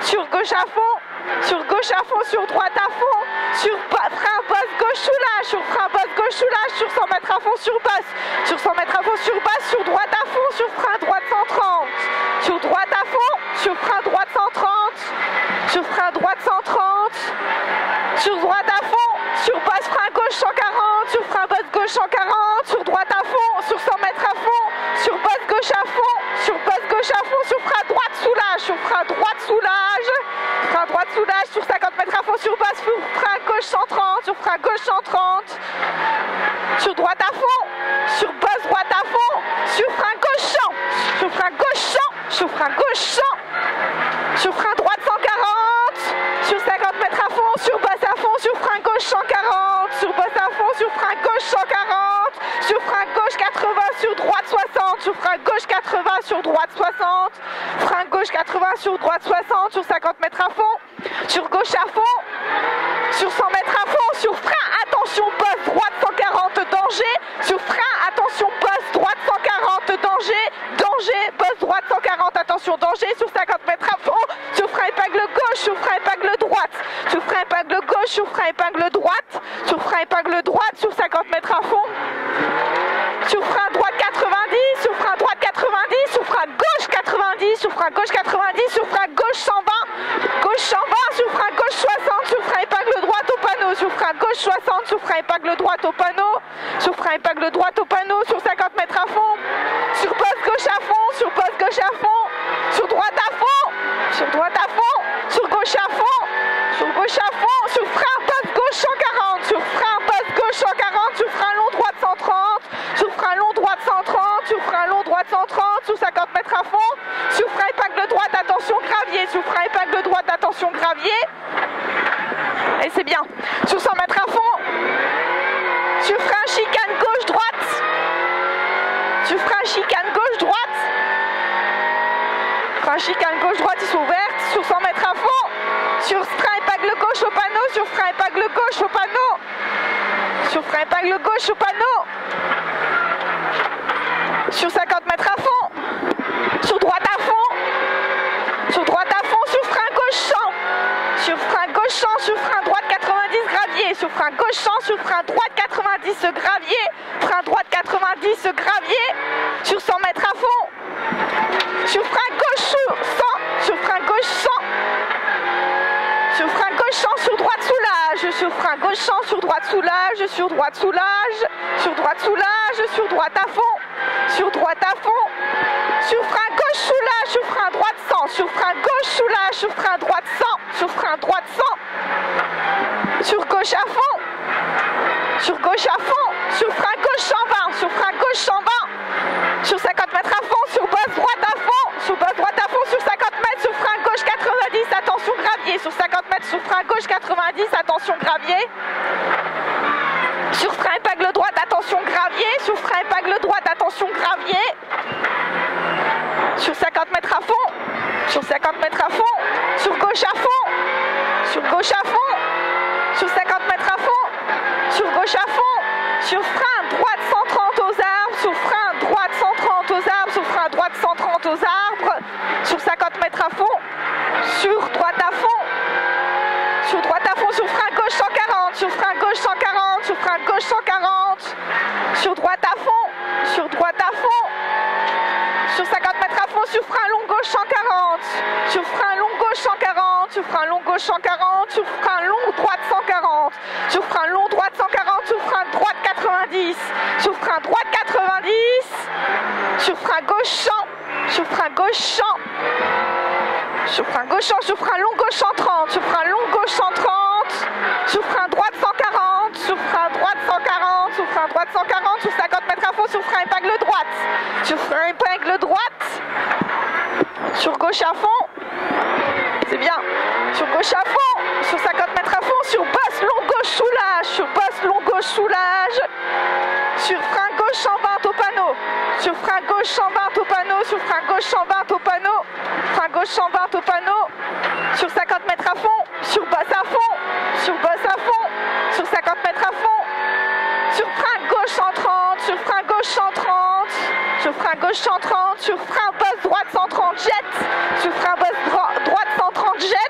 sur gauche à fond, sur gauche à fond, sur droite à fond, sur frein basse gauche soulage, sur frein basse gauche soulage, sur 100 mètres à fond sur basse, sur 100 mètres à fond sur basse, sur droite à fond, sur frein droite 130, sur droite à fond, sur frein droite 130, sur frein droite 130, sur droite à fond, sur basse frein gauche 140, sur frein basse gauche 140, sur droite à fond, sur 100 mètres à fond, sur basse gauche à fond, sur basse gauche à fond, sur frein droite soulage, sur frein droite soulage, frein droite soulage, sur 50 mètres à fond sur basse, sur frein gauche 130, sur frein gauche 130, sur droite à fond, sur basse droite à fond, sur frein gauche 100, sur frein gauche 100, sur frein gauche 100, sur frein droite 140, sur 50 mètres à fond, sur basse à fond, sur frein gauche 140, sur basse à fond, sur frein gauche 140, sur frein gauche 80, sur droite 60, sur frein gauche 80, sur droite 60, frein gauche 80, sur droite 60, sur 50 mètres à fond, sur gauche à fond, sur 100 mètres à fond, sur frein, attention, basse droite 140, danger, sur frein, attention, basse droite 140, danger, danger, basse droite 140, attention, danger, sur 50 mètres à fond, sur frein épingle gauche, sur frein épingle droite, sur frein épingle gauche, sur frein épingle droite, sur frein épingle droite, sur 50 mètres à fond, sur frein droite 90, sur frein droite 90, sur frein gauche 90, sur frein gauche 90, sur frein gauche 120, gauche 120, sur frein gauche 60, sur frein épingle droite au panneau, sur frein gauche 60, sur frein épingle droite au panneau, sur frein épingle droite au panneau, sur 50 mètres à fond, sur basse gauche à fond, sur basse gauche à fond, sur droite à fond, sur droite à fond, sur gauche à fond, sur gauche à fond, sur frein basse gauche 140, sur frein basse gauche 140, sur frein long droite 130, sur frein long droite 130, sur frein long droite 130, sur 50 mètres à fond, sur frein épingle droite, attention gravier, sur frein épingle droite, attention gravier, et c'est bien, sur 100 mètres à fond, sur frein chicane gauche droite, sur frein chicane gauche droite, frein chicane gauche droite, ils sont ouvertes, sur 100 mètres à fond, sur frein épingle gauche au panneau, sur frein épingle gauche au panneau, sur frein épingle gauche au panneau, sur 50 mètres à fond, sur droite à fond, sur droite à fond, sur frein gauche 100, sur frein gauche 100, sur frein droite 90 gravier, sur frein gauche 100, sur frein droite 90 gravier, frein droite 90 gravier, sur 100 mètres à fond, sur frein gauche 100, sur frein gauche 100, sur frein gauche 100, sur droite soulage, sur frein gauche 100, sur droite soulage, sur droite soulage, sur droite soulage, sur droite à fond, sur droite à fond, sur frein gauche soulage, sur frein droite 100, sur frein gauche soulage, sur frein droite 100, sur frein droite 100, sur gauche à fond, sur gauche à fond, sur frein gauche 120, sur frein gauche 120, sur 50 mètres à fond, sur basse droite à fond, sur basse droite à fond, sur 50 mètres, sur frein gauche 90, attention gravier, sur 50 mètres, sur frein gauche 90, attention gravier, sur frein épingle droite, attention gravier, sur frein épingle droite, attention gravier, sur 50 mètres à fond, sur 50 mètres à fond, sur gauche à fond, sur gauche à fond, sur 50 mètres à fond, sur gauche à fond, sur frein droite 130 aux arbres, sur frein droite 130 aux arbres, sur frein droite 130 aux arbres, sur 50 mètres à fond, sur droite à fond, sur droite à fond, sur frein gauche 140, sur frein gauche 140, sur frein gauche 140, sur droite à fond, sur droite à fond, sur 50 mètres à fond, sur frein long gauche 140, sur frein long gauche 140, sur frein long gauche 140, sur frein long droite 140, sur frein long droite 140, sur frein droite 90, sur frein droite 90, sur frein gauche 100, sur frein gauche 100, sur frein gauche 100, sur frein long gauche 130, sur frein long gauche 130, sur frein droite 140, sur frein droite 140, sur frein droite 140, sur 50 mètres à fond, sur frein épingle droite, sur frein épingle droite, sur gauche à fond, c'est bien, sur gauche à fond, sur 50 mètres à fond, sur basse long gauche soulage, sur basse long gauche soulage, sur frein gauche 120 au panneau, sur frein gauche 120 au panneau, sur frein gauche 120 au panneau, frein gauche 120 au panneau, sur 50 mètres à fond, sur basse à fond, sur basse à fond, sur 50 mètres à fond, sur frein gauche 130, sur frein gauche 130, sur frein gauche 130, sur frein basse droite 130 jet, sur frein basse droite 130 jet,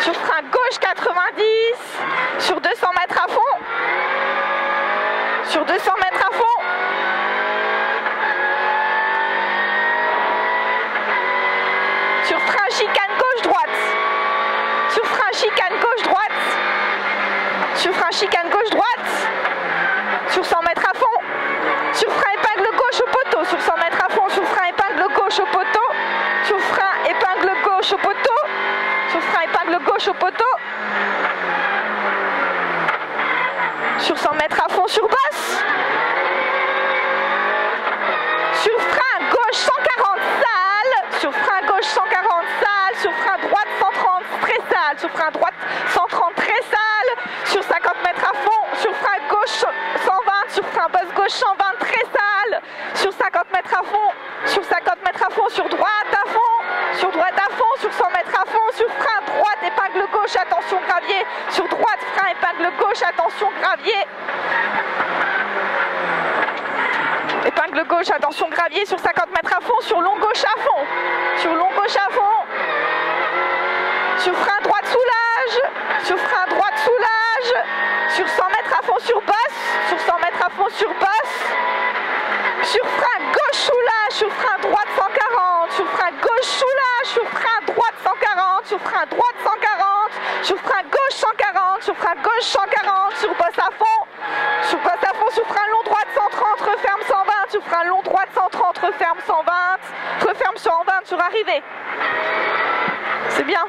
sur frein gauche 90, sur 200 mètres à fond, sur 200 mètres à fond, sur frein chicane gauche-droite, sur frein chicane gauche-droite, sur frein chicane gauche-droite, sur 100 mètres à fond, sur frein épingle gauche au poteau, sur 100 mètres à fond, sur frein épingle gauche au poteau, sur frein épingle gauche au poteau, sur frein épingle gauche au poteau, sur 100 mètres à fond sur basse, sur frein gauche 140 sale, sur frein gauche 140 sale, sur frein droite 130 très sale, sur frein droite 130 très sale, sur 50 mètres à fond, sur frein gauche 120, sur frein basse gauche 120 très sale, sur 50 mètres à fond, sur 50 mètres à fond, sur droite à fond, sur droite à fond, sur 100 mètres à fond, sur frein droite, épingle gauche, attention gravier, sur droite, frein épingle gauche, attention gravier, épingle gauche, attention gravier, sur 50 mètres à fond, sur long gauche à fond, sur long gauche à fond, sur frein droite soulage, sur frein droite soulage, sur 100 mètres à fond sur basse, sur 100 mètres à fond sur basse, sur frein gauche soulage, sur frein droite 140, sur frein gauche soulage, sur frein droite 140, sur frein droite 140, sur frein gauche 140, sur frein gauche 140, sur basse à fond, sur basse à fond, sur frein long droite 130, referme 120, sur frein long droite 130, referme 120, referme 120 sur arrivée. C'est bien.